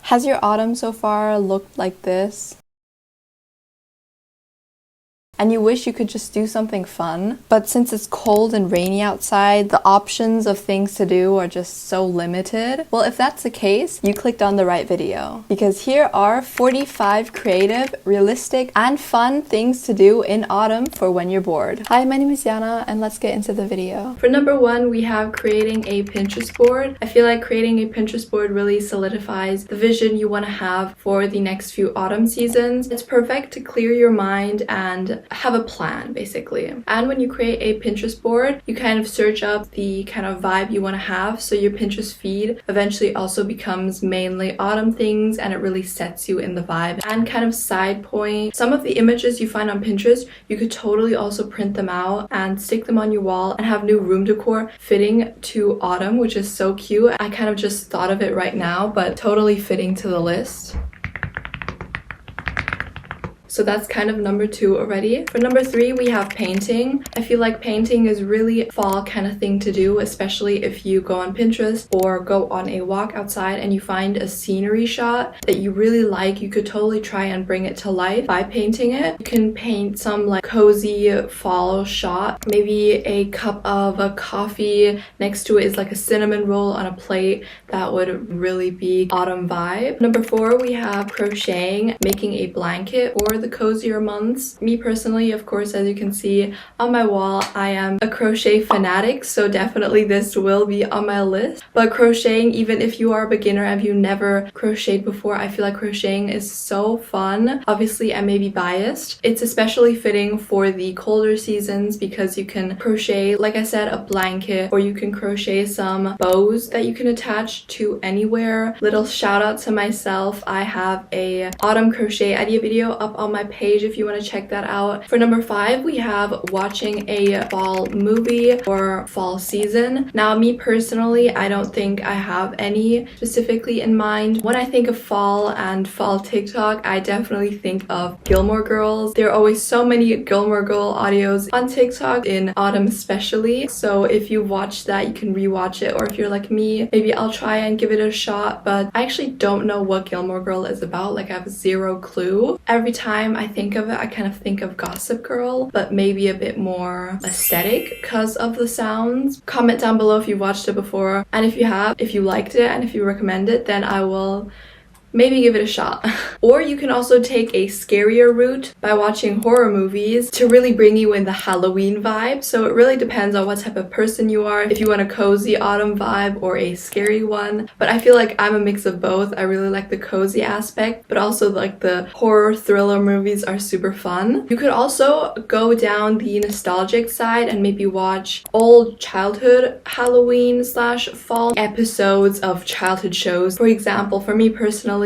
Has your autumn so far looked like this? And you wish you could just do something fun, but since it's cold and rainy outside, the options of things to do are just so limited. Well, if that's the case, you clicked on the right video, because here are 45 creative, realistic, and fun things to do in autumn for when you're bored. Hi, my name is Yana, and let's get into the video. For number one, we have creating a Pinterest board. I feel like creating a Pinterest board really solidifies the vision you want to have for the next few autumn seasons. It's perfect to clear your mind and have a plan, basically. And when you create a Pinterest board, you kind of search up the kind of vibe you want to have, so your Pinterest feed eventually also becomes mainly autumn things, and it really sets you in the vibe. And kind of side point, some of the images you find on Pinterest, you could totally also print them out and stick them on your wall and have new room decor fitting to autumn, which is so cute. I kind of just thought of it right now, but totally fitting to the list. So that's kind of number two already. For number three, we have painting. I feel like painting is really fall kind of thing to do, especially if you go on Pinterest or go on a walk outside and you find a scenery shot that you really like. You could totally try and bring it to life by painting it. You can paint some like cozy fall shot. Maybe a cup of a coffee next to it is like a cinnamon roll on a plate. That would really be autumn vibe. Number four, we have crocheting, making a blanket or the cozier months. Me personally, of course, as you can see on my wall, I am a crochet fanatic, so definitely this will be on my list. But crocheting, even if you are a beginner and you never crocheted before, I feel like crocheting is so fun. Obviously, I may be biased. It's especially fitting for the colder seasons because you can crochet, like I said, a blanket, or you can crochet some bows that you can attach to anywhere. Little shout out to myself, I have a autumn crochet idea video up on my page if you want to check that out. For number five, we have watching a fall movie or fall season. Now, me personally, I don't think I have any specifically in mind. When I think of fall and fall TikTok, I definitely think of Gilmore Girls. There are always so many Gilmore Girl audios on TikTok, in autumn especially. So if you watch that, you can rewatch it, or if you're like me, maybe I'll try and give it a shot. But I actually don't know what Gilmore Girl is about. Like, I have zero clue. Every time I think of it, I kind of think of Gossip Girl, but maybe a bit more aesthetic because of the sounds. Comment down below if you watched it before, and if you have, if you liked it, and if you recommend it, then I will maybe give it a shot. Or you can also take a scarier route by watching horror movies to really bring you in the Halloween vibe. So it really depends on what type of person you are, if you want a cozy autumn vibe or a scary one. But I feel like I'm a mix of both. I really like the cozy aspect, but also like the horror thriller movies are super fun. You could also go down the nostalgic side and maybe watch old childhood Halloween / fall episodes of childhood shows. For example, for me personally,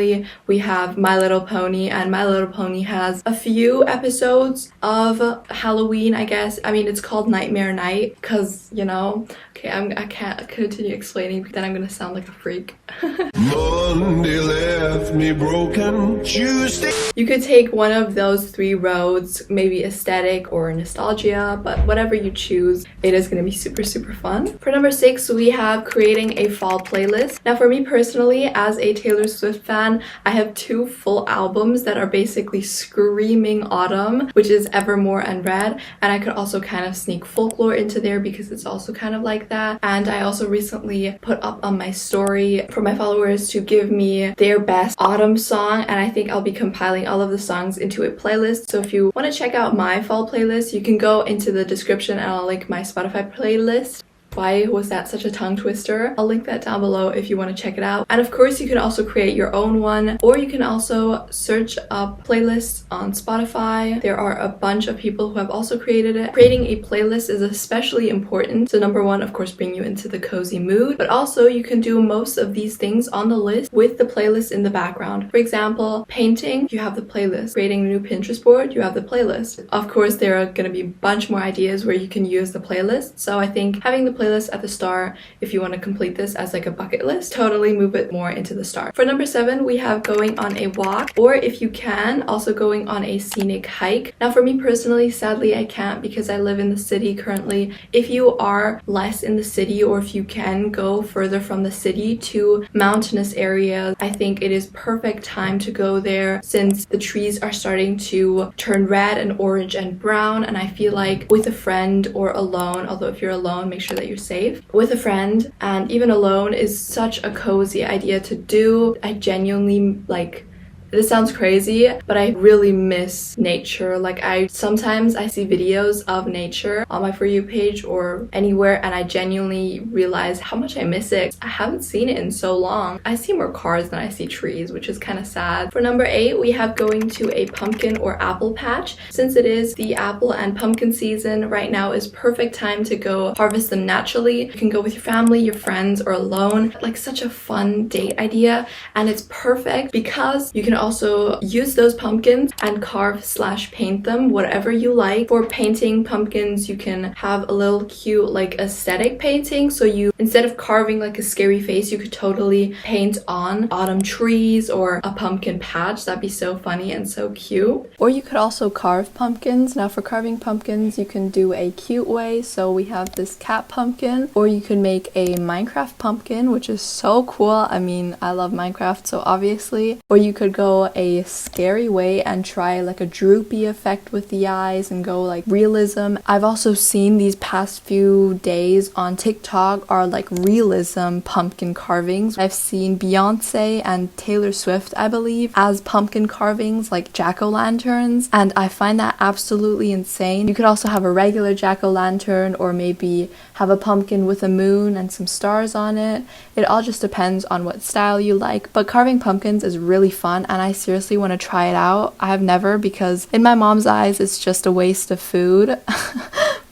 we have My Little Pony, and My Little Pony has a few episodes of Halloween, I guess. I mean, it's called Nightmare Night because, you know, okay, I can't continue explaining because then I'm gonna sound like a freak. Monday left me broken. Tuesday. You could take one of those three roads, maybe aesthetic or nostalgia, but whatever you choose, it is gonna be super fun. For number six, we have creating a fall playlist. Now, for me personally, as a Taylor Swift fan, I have two full albums that are basically screaming autumn, which is Evermore and Red, and I could also kind of sneak Folklore into there because it's also kind of like that. And I also recently put up on my story for my followers to give me their best autumn song, and I think I'll be compiling all of the songs into a playlist. So if you want to check out my fall playlist, you can go into the description and I'll link my Spotify playlist. Why was that such a tongue twister? I'll link that down below if you want to check it out. And of course, you can also create your own one, or you can also search up playlists on Spotify. There are a bunch of people who have also created it. Creating a playlist is especially important. So number one, of course, bring you into the cozy mood, but also you can do most of these things on the list with the playlist in the background. For example, painting, you have the playlist. Creating a new Pinterest board, you have the playlist. Of course, there are going to be a bunch more ideas where you can use the playlist. So I think having the playlist at the start if you want to complete this as like a bucket list. Totally move it more into the start. For number 7, we have going on a walk, or if you can, also going on a scenic hike. Now for me personally, sadly I can't because I live in the city currently. If you are less in the city, or if you can go further from the city to mountainous areas, I think it is perfect time to go there since the trees are starting to turn red and orange and brown. And I feel like with a friend or alone, although if you're alone, make sure that you're safe, with a friend and even alone is such a cozy idea to do. I genuinely like, this sounds crazy, but I really miss nature. Like sometimes I see videos of nature on my For You page or anywhere, and I genuinely realize how much I miss it. I haven't seen it in so long. I see more cars than I see trees, which is kind of sad. For number 8, we have going to a pumpkin or apple patch. Since it is the apple and pumpkin season, right now is perfect time to go harvest them naturally. You can go with your family, your friends, or alone. Like such a fun date idea, and it's perfect because you can also use those pumpkins and carve/paint them whatever you like. For painting pumpkins, you can have a little cute like aesthetic painting, so you, instead of carving like a scary face, you could totally paint on autumn trees or a pumpkin patch. That'd be so funny and so cute. Or you could also carve pumpkins. Now for carving pumpkins, you can do a cute way, so we have this cat pumpkin, or you can make a Minecraft pumpkin, which is so cool. I mean, I love Minecraft, so obviously. Or you could go a scary way and try like a droopy effect with the eyes and go like realism. I've also seen these past few days on TikTok are like realism pumpkin carvings. I've seen Beyonce and Taylor Swift, I believe, as pumpkin carvings, like jack-o'-lanterns, and I find that absolutely insane. You could also have a regular jack-o'-lantern, or maybe have a pumpkin with a moon and some stars on it. It all just depends on what style you like, but carving pumpkins is really fun, and I seriously want to try it out. I have never, because in my mom's eyes it's just a waste of food.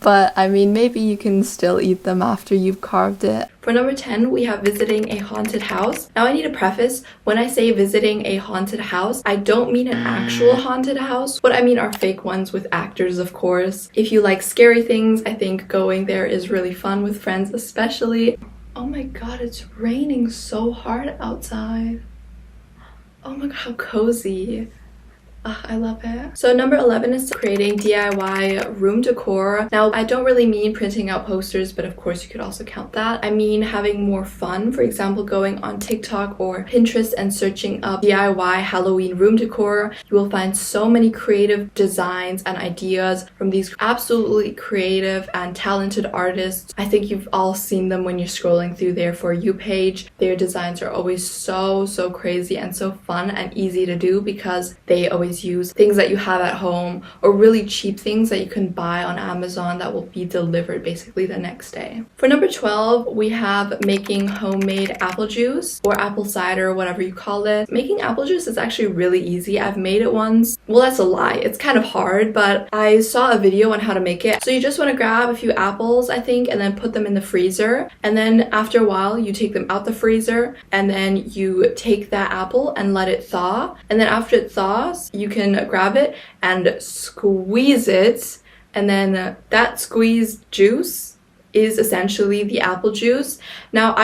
But I mean, maybe you can still eat them after you've carved it. For number 10, we have visiting a haunted house. Now I need to preface, when I say visiting a haunted house, I don't mean an actual haunted house. What I mean are fake ones with actors, of course. If you like scary things, I think going there is really fun with friends especially. Oh my god, it's raining so hard outside. Oh my god, how cozy. I love it. So number 11 is creating DIY room decor. Now I don't really mean printing out posters, but of course you could also count that. I mean having more fun. For example, going on TikTok or Pinterest and searching up DIY Halloween room decor. You will find so many creative designs and ideas from these absolutely creative and talented artists. I think you've all seen them when you're scrolling through their For You page. Their designs are always so crazy and so fun and easy to do because they always use things that you have at home or really cheap things that you can buy on Amazon that will be delivered basically the next day. For number 12, we have making homemade apple juice or apple cider, whatever you call it. Making apple juice is actually really easy. I've made it once. Well, that's a lie. It's kind of hard, but I saw a video on how to make it. So you just want to grab a few apples, I think, and then put them in the freezer. And then after a while, you take them out the freezer and then you take that apple and let it thaw. And then after it thaws, you can grab it and squeeze it, and then that squeezed juice is essentially the apple juice. Now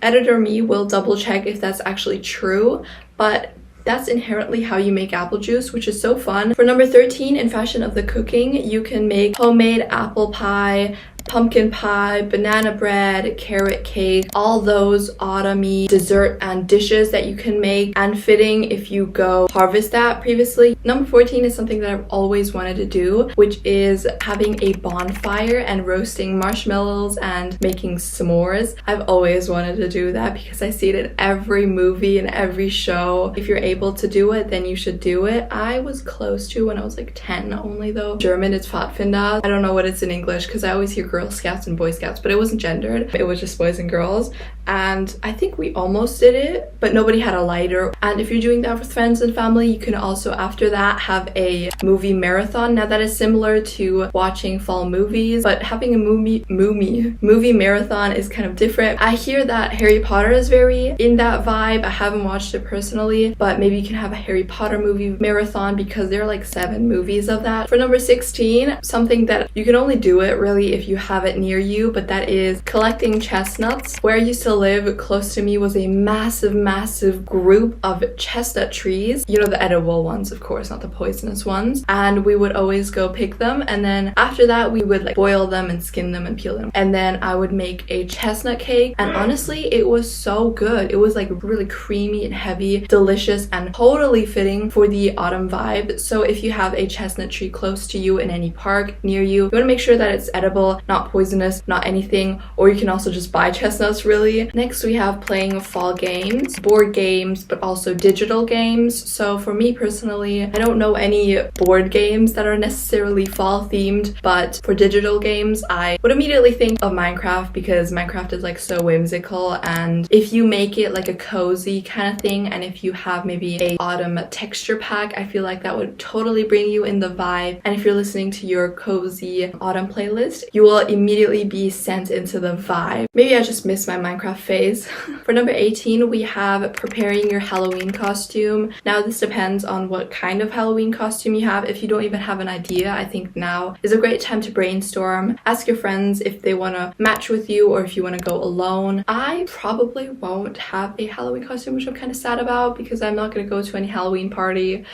editor me will double check if that's actually true, but that's inherently how you make apple juice, which is so fun. For number 13, in fashion of the cooking, you can make homemade apple pie, pumpkin pie, banana bread, carrot cake, all those autumny dessert and dishes that you can make, and fitting if you go harvest that previously. Number 14 is something that I've always wanted to do, which is having a bonfire and roasting marshmallows and making s'mores. I've always wanted to do that because I see it in every movie and every show. If you're able to do it, then you should do it. I was close to when I was like 10 only though. German, it's Pfadfinder. I don't know what it's in English because I always hear Girl Scouts and Boy Scouts, but it wasn't gendered. It was just boys and girls. And I think we almost did it, but nobody had a lighter. And if you're doing that with friends and family, you can also after that have a movie marathon. Now that is similar to watching fall movies, but having a movie marathon is kind of different. I hear that Harry Potter is very in that vibe. I haven't watched it personally, but maybe you can have a Harry Potter movie marathon because there are like 7 movies of that. For number 16, something that you can only do it really if you have it near you, but that is collecting chestnuts. Where I used to live, close to me was a massive group of chestnut trees. You know, the edible ones, of course, not the poisonous ones. And we would always go pick them, and then after that we would like boil them and skin them and peel them, and then I would make a chestnut cake, and honestly it was so good. It was like really creamy and heavy, delicious, and totally fitting for the autumn vibe. So if you have a chestnut tree close to you in any park near you, you want to make sure that it's edible, not poisonous, not anything, or you can also just buy chestnuts really. Next we have playing fall games, board games, but also digital games. So for me personally, I don't know any board games that are necessarily fall themed, but for digital games I would immediately think of Minecraft, because Minecraft is like so whimsical, and if you make it like a cozy kind of thing, and if you have maybe a autumn texture pack, I feel like that would totally bring you in the vibe. And if you're listening to your cozy autumn playlist, you will immediately be sent into the vibe. Maybe I just missed my Minecraft phase. For number 18, we have preparing your Halloween costume. Now this depends on what kind of Halloween costume you have. If you don't even have an idea, I think now is a great time to brainstorm. Ask your friends if they want to match with you or if you want to go alone. I probably won't have a Halloween costume, which I'm kind of sad about, because I'm not going to go to any Halloween party.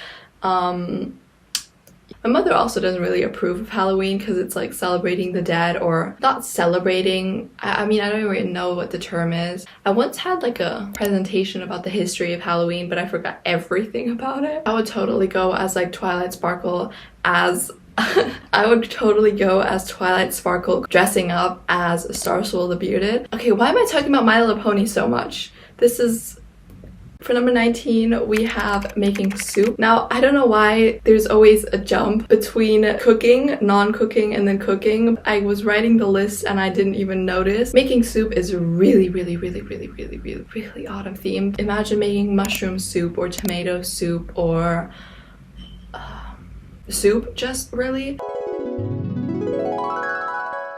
My mother also doesn't really approve of Halloween because it's like celebrating the dead, or not celebrating. I mean, I don't even know what the term is. I once had like a presentation about the history of Halloween, but I forgot everything about it. I would totally go as like Twilight Sparkle as I would totally go as Twilight Sparkle dressing up as Starswell the Bearded. Okay, why am I talking about My Little Pony so much? This is... For number 19, we have making soup. Now, I don't know why there's always a jump between cooking, non-cooking, and then cooking. I was writing the list and I didn't even notice. Making soup is really autumn themed. Imagine making mushroom soup or tomato soup or soup, just really.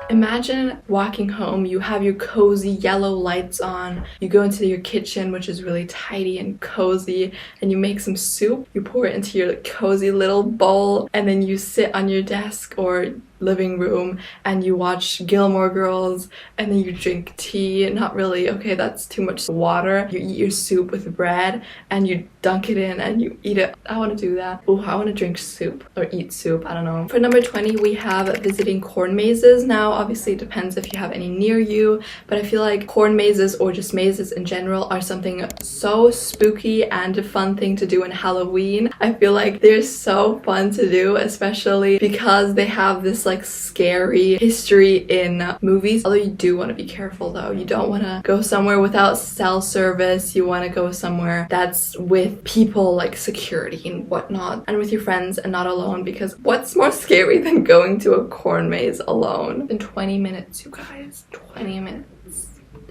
Imagine walking home, you have your cozy yellow lights on, you go into your kitchen, which is really tidy and cozy, and you make some soup, you pour it into your cozy little bowl, and then you sit on your desk or living room and you watch Gilmore Girls, and then you drink tea. Not really, okay, that's too much water. You eat your soup with bread and you dunk it in and you eat it. I want to do that. Oh, I want to drink soup or eat soup, I don't know. For number 20, we have visiting corn mazes. Now obviously it depends if you have any near you, but I feel like corn mazes or just mazes in general are something so spooky and a fun thing to do in Halloween. I feel like they're so fun to do, especially because they have this like scary history in movies. Although you do want to be careful though. You don't want to go somewhere without cell service. You want to go somewhere that's with people like security and whatnot, and with your friends and not alone, because what's more scary than going to a corn maze alone? In 20 minutes, you guys. 20 minutes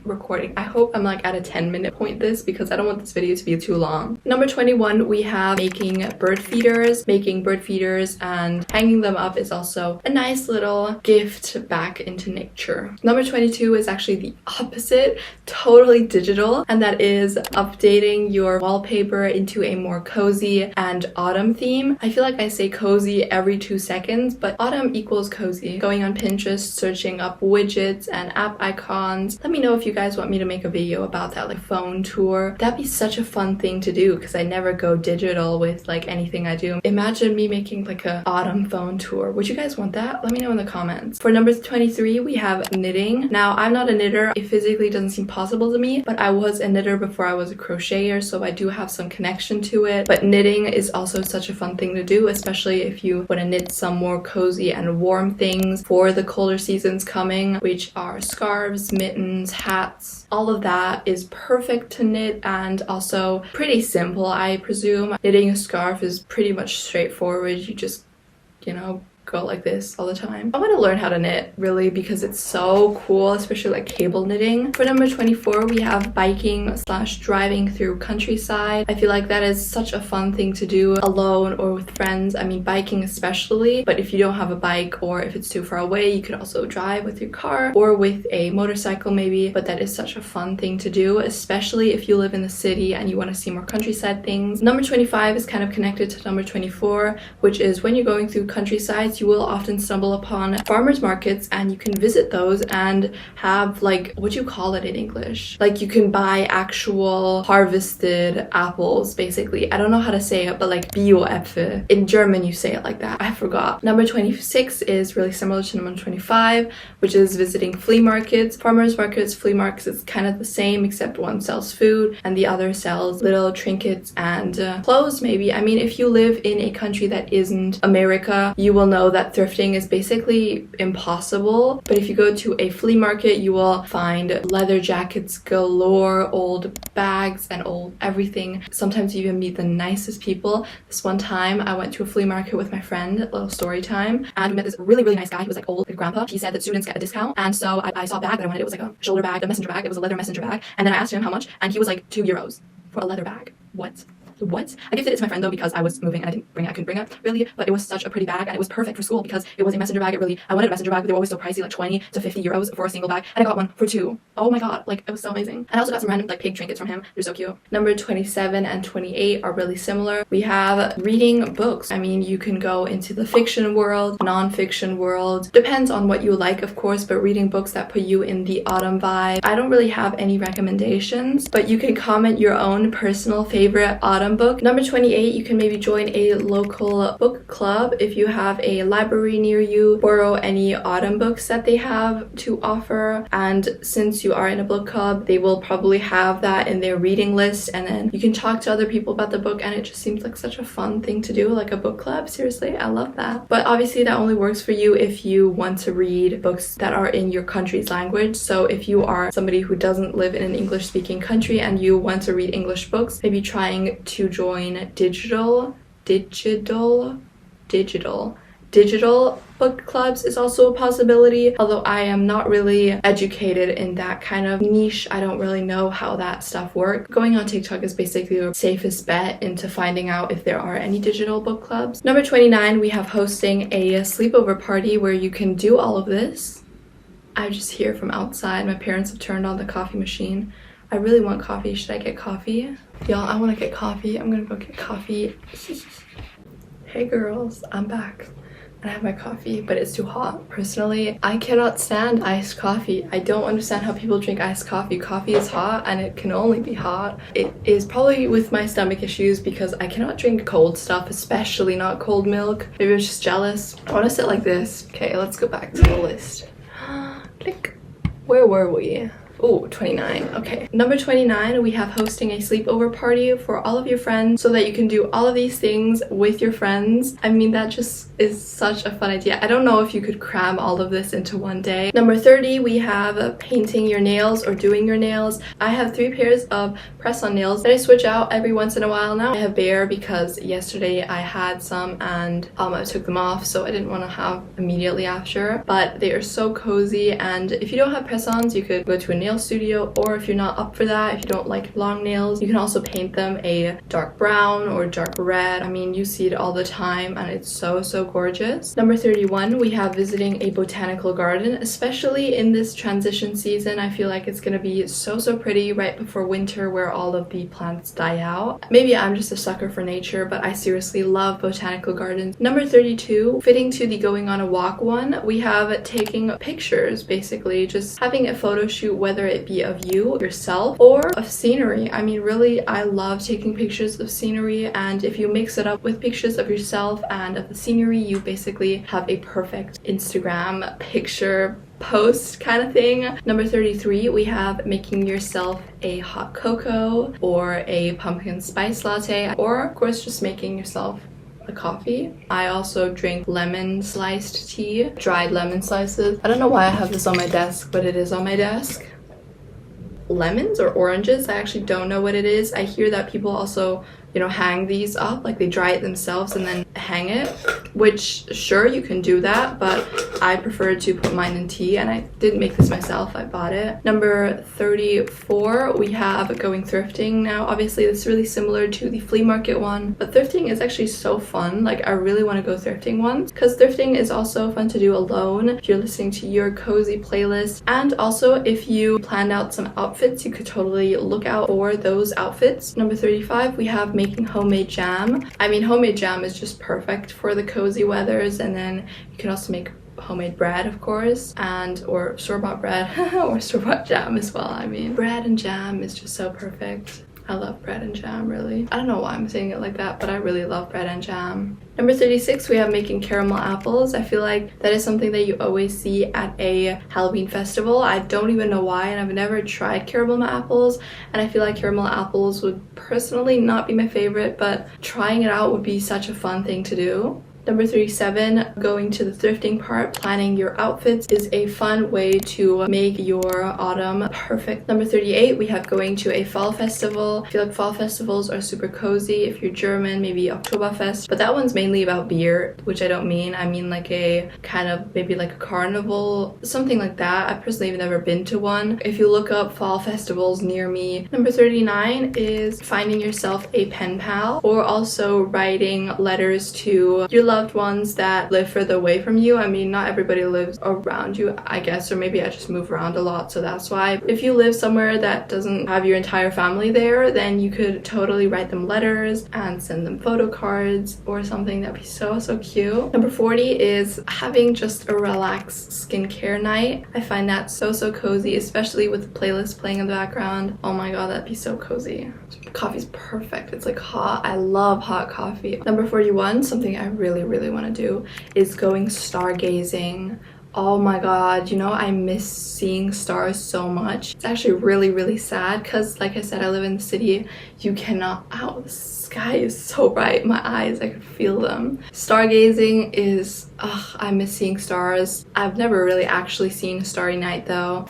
recording. I hope I'm like at a 10-minute point this, because I don't want this video to be too long. Number 21, we have making bird feeders. Making bird feeders and hanging them up is also a nice little gift back into nature. Number 22 is actually the opposite, totally digital, and that is updating your wallpaper into a more cozy and autumn theme. I feel like I say cozy every 2 seconds, but autumn equals cozy. Going on Pinterest, searching up widgets and app icons. Let me know if you guys want me to make a video about that, like phone tour. That'd be such a fun thing to do, because I never go digital with like anything I do. Imagine me making like a autumn phone tour. Would you guys want that? Let me know in the comments. For number 23, we have knitting. Now I'm not a knitter. It physically doesn't seem possible to me, but I was a knitter before I was a crocheter, so I do have some connection to it. But knitting is also such a fun thing to do, especially if you want to knit some more cozy and warm things for the colder seasons coming, which are scarves, mittens, hats. All of that is perfect to knit, and also pretty simple, I presume. Knitting a scarf is pretty much straightforward. You just, you know, go like this all the time. I want to learn how to knit really, because it's so cool, especially like cable knitting. For number 24, we have biking / driving through countryside. I feel like that is such a fun thing to do alone or with friends. I mean, biking especially, but if you don't have a bike or if it's too far away, you could also drive with your car or with a motorcycle maybe. But that is such a fun thing to do, especially if you live in the city and you want to see more countryside things. Number 25 is kind of connected to number 24, which is when you're going through countryside, Besides, you will often stumble upon farmers markets, and you can visit those and have, like, what do you call it in English? Like, you can buy actual harvested apples, basically. I don't know how to say it, but like Bio-Äpfel. In German, you say it like that. I forgot. Number 26 is really similar to number 25, which is visiting flea markets. Farmers markets, flea markets, it's kind of the same, except one sells food and the other sells little trinkets and clothes, maybe. I mean, if you live in a country that isn't America, you will know that thrifting is basically impossible. But if you go to a flea market, you will find leather jackets galore, old bags and old everything. Sometimes you even meet the nicest people. This one time I went to a flea market with my friend, a little story time, and we met this really nice guy. He was like old, like grandpa. He said that students get a discount, and so I saw a bag that I wanted. It was like a shoulder bag, a messenger bag. It was a leather messenger bag, and then I asked him how much, and he was like €2 for a leather bag. What? I gifted it to my friend though because I was moving and I couldn't bring it really, but it was such a pretty bag and it was perfect for school because it was a messenger bag. I wanted a messenger bag, but they were always so pricey, like 20 to 50 euros for a single bag, and I got one for 2. Oh my god, like it was so amazing. And I also got some random like pig trinkets from him. They're so cute. Number 27 and 28 are really similar. We have reading books. I mean, you can go into the fiction world, non-fiction world, depends on what you like, of course, but reading books that put you in the autumn vibe. I don't really have any recommendations, but you can comment your own personal favorite autumn book. Number 28, you can maybe join a local book club if you have a library near you. Borrow any autumn books that they have to offer, and since you are in a book club, they will probably have that in their reading list, and then you can talk to other people about the book, and it just seems like such a fun thing to do, like a book club. Seriously, I love that. But obviously that only works for you if you want to read books that are in your country's language. So if you are somebody who doesn't live in an English speaking country and you want to read English books, maybe trying to join digital book clubs is also a possibility, although I am not really educated in that kind of niche. I don't really know how that stuff works. Going on TikTok is basically the safest bet into finding out if there are any digital book clubs. Number 29, we have hosting a sleepover party where you can do all of this. I just hear from outside. My parents have turned on the coffee machine. I really want coffee. Should I get coffee? Y'all, I want to get coffee. I'm gonna go get coffee. Hey girls, I'm back. And I have my coffee, but it's too hot. Personally, I cannot stand iced coffee. I don't understand how people drink iced coffee. Coffee is hot and it can only be hot. It is probably with my stomach issues because I cannot drink cold stuff, especially not cold milk. Maybe I'm just jealous. I want to sit like this. Okay, let's go back to the list. Click. Where were we? Oh, 29. Okay. Number 29, we have hosting a sleepover party for all of your friends so that you can do all of these things with your friends. I mean, that just is such a fun idea. I don't know if you could cram all of this into one day. Number 30, we have painting your nails or doing your nails. I have 3 pairs of press-on nails that I switch out every once in a while now. I have bare because yesterday I had some and I took them off, so I didn't want to have immediately after. But they are so cozy, and if you don't have press-ons, you could go to a nail studio, or if you're not up for that, if you don't like long nails, you can also paint them a dark brown or dark red. I mean, you see it all the time and it's so gorgeous. Number 31, we have visiting a botanical garden, especially in this transition season. I feel like it's gonna be so pretty right before winter where all of the plants die out. Maybe I'm just a sucker for nature, but I seriously love botanical gardens. Number 32, fitting to the going on a walk one, we have taking pictures, basically just having a photo shoot, whether it be of you, yourself, or of scenery. I mean, really, I love taking pictures of scenery, and if you mix it up with pictures of yourself and of the scenery, you basically have a perfect Instagram picture post kind of thing. Number 33, we have making yourself a hot cocoa or a pumpkin spice latte, or of course just making yourself a coffee. I also drink lemon sliced tea, dried lemon slices. I don't know why I have this on my desk, but it is on my desk. Lemons or oranges, I actually don't know what it is. I hear that people also, you know, hang these up, like they dry it themselves and then hang it, which sure, you can do that, but I prefer to put mine in tea, and I didn't make this myself, I bought it. Number 34, we have going thrifting. Now obviously this is really similar to the flea market one, but thrifting is actually so fun. Like I really want to go thrifting once, because thrifting is also fun to do alone if you're listening to your cozy playlist, and also if you planned out some outfits, you could totally look out for those outfits. Number 35, we have making homemade jam. I mean, homemade jam is just perfect for the cozy weathers, and then you can also make homemade bread, of course, and or store-bought bread or store-bought jam as well. I mean, bread and jam is just so perfect. I love bread and jam, really. I don't know why I'm saying it like that, but I really love bread and jam. Number 36, we have making caramel apples. I feel like that is something that you always see at a Halloween festival. I don't even know why, and I've never tried caramel apples, and I feel like caramel apples would personally not be my favorite, but trying it out would be such a fun thing to do. Number 37, going to the thrifting part, planning your outfits is a fun way to make your autumn perfect. Number 38, we have going to a fall festival. I feel like fall festivals are super cozy. If you're German, maybe Oktoberfest, but that one's mainly about beer, which I don't mean. I mean like a kind of maybe like a carnival, something like that. I personally have never been to one. If you look up fall festivals near me. Number 39 is finding yourself a pen pal, or also writing letters to your loved ones that live further away from you. I mean, not everybody lives around you, I guess, or maybe I just move around a lot, so that's why. If you live somewhere that doesn't have your entire family there, then you could totally write them letters and send them photo cards or something. That'd be so cute. Number 40 is having just a relaxed skincare night. I find that so cozy, especially with the playlist playing in the background. Oh my god, that'd be so cozy. Coffee's perfect. It's like hot. I love hot coffee. Number 41, something I really want to do is going stargazing. Oh my god, you know, I miss seeing stars so much. It's actually really sad because, like I said, I live in the city. You cannot, ow, the sky is so bright. My eyes, I could feel them. Stargazing is, I miss seeing stars. I've never really actually seen a starry night though.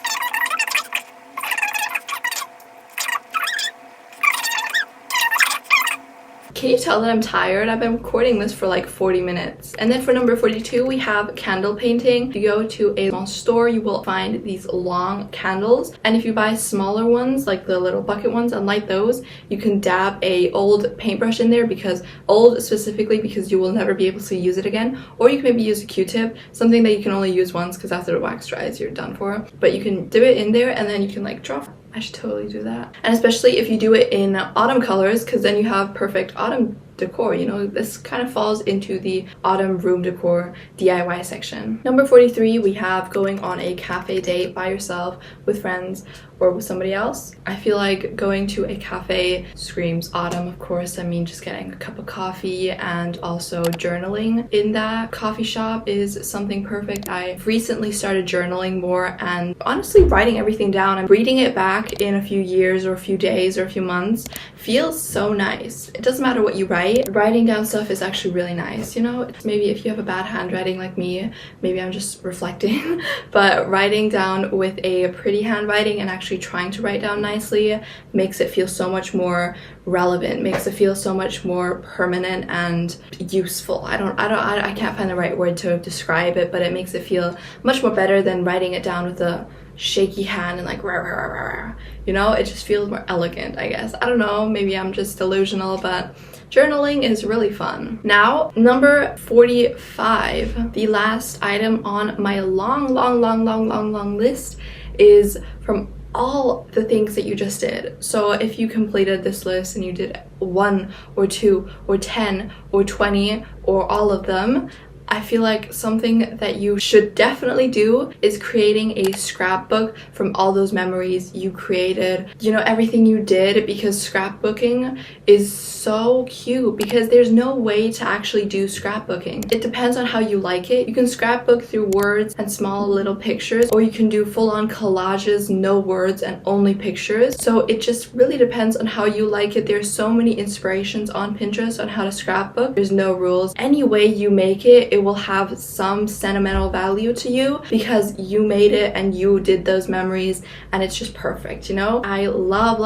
Can you tell that I'm tired? I've been recording this for like 40 minutes. And then for number 42, we have candle painting. If you go to a small store, you will find these long candles. And if you buy smaller ones, like the little bucket ones, and light those, you can dab a old paintbrush in there, because old specifically because you will never be able to use it again. Or you can maybe use a Q-tip, something that you can only use once because after the wax dries, you're done for. But you can dip it in there and then you can like draw. I should totally do that. And especially if you do it in autumn colors, because then you have perfect autumn decor. You know, this kind of falls into the autumn room decor DIY section. Number 43, we have going on a cafe date by yourself, with friends, or with somebody else. I feel like going to a cafe screams autumn, of course. I mean, just getting a cup of coffee and also journaling in that coffee shop is something perfect. I've recently started journaling more and honestly writing everything down and reading it back in a few years or a few days or a few months feels so nice. It doesn't matter what you write. Writing down stuff is actually really nice, you know? It's maybe if you have a bad handwriting like me, maybe I'm just reflecting, but writing down with a pretty handwriting and actually trying to write down nicely makes it feel so much more relevant, makes it feel so much more permanent and useful. I can't find the right word to describe it, but it makes it feel much more better than writing it down with a shaky hand and like rah, rah, rah, rah. You know, it just feels more elegant, I guess. I don't know, maybe I'm just delusional, but journaling is really fun. Now, number 45, the last item on my long list is from all the things that you just did. So if you completed this list and you did 1 or 2 or 10 or 20 or all of them, I feel like something that you should definitely do is creating a scrapbook from all those memories you created, you know, everything you did, because scrapbooking is so cute because there's no way to actually do scrapbooking. It depends on how you like it. You can scrapbook through words and small little pictures, or you can do full-on collages, no words and only pictures. So it just really depends on how you like it. There's so many inspirations on Pinterest on how to scrapbook. There's no rules. Any way you make it, it will have some sentimental value to you because you made it and you did those memories, and it's just perfect, you know? I love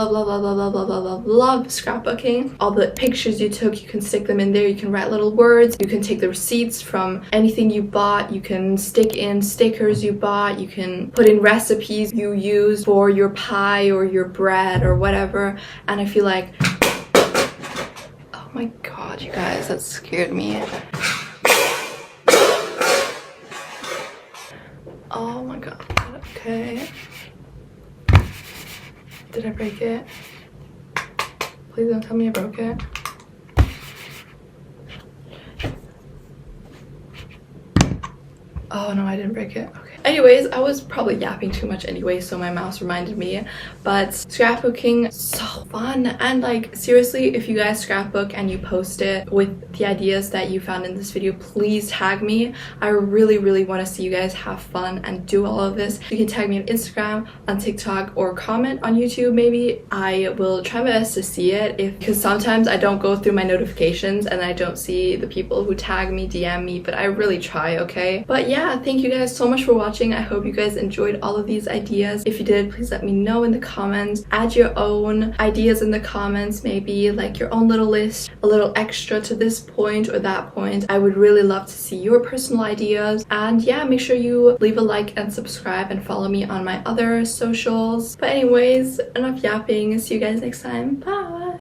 scrapbooking. All the pictures you took, you can stick them in there, you can write little words, you can take the receipts from anything you bought, you can stick in stickers you bought, you can put in recipes you use for your pie or your bread or whatever. And I feel like, oh my god, you guys, that scared me. Oh my god. Okay, did I break it? Please don't tell me I broke it. Oh no, I didn't break it. Okay. Anyways, I was probably yapping too much anyway, so my mouse reminded me. But scrapbooking, so fun. And like, seriously, if you guys scrapbook and you post it with the ideas that you found in this video, please tag me. I really want to see you guys have fun and do all of this. You can tag me on Instagram, on TikTok, or comment on YouTube maybe. I will try my best to see it, because sometimes I don't go through my notifications and I don't see the people who tag me, DM me, but I really try, okay? But yeah, thank you guys so much for watching. I hope you guys enjoyed all of these ideas. If you did, please let me know in the comments. Add your own ideas in the comments, maybe like your own little list, a little extra to this point or that point. I would really love to see your personal ideas. And yeah, make sure you leave a like and subscribe and follow me on my other socials. But anyways, enough yapping. See you guys next time. Bye!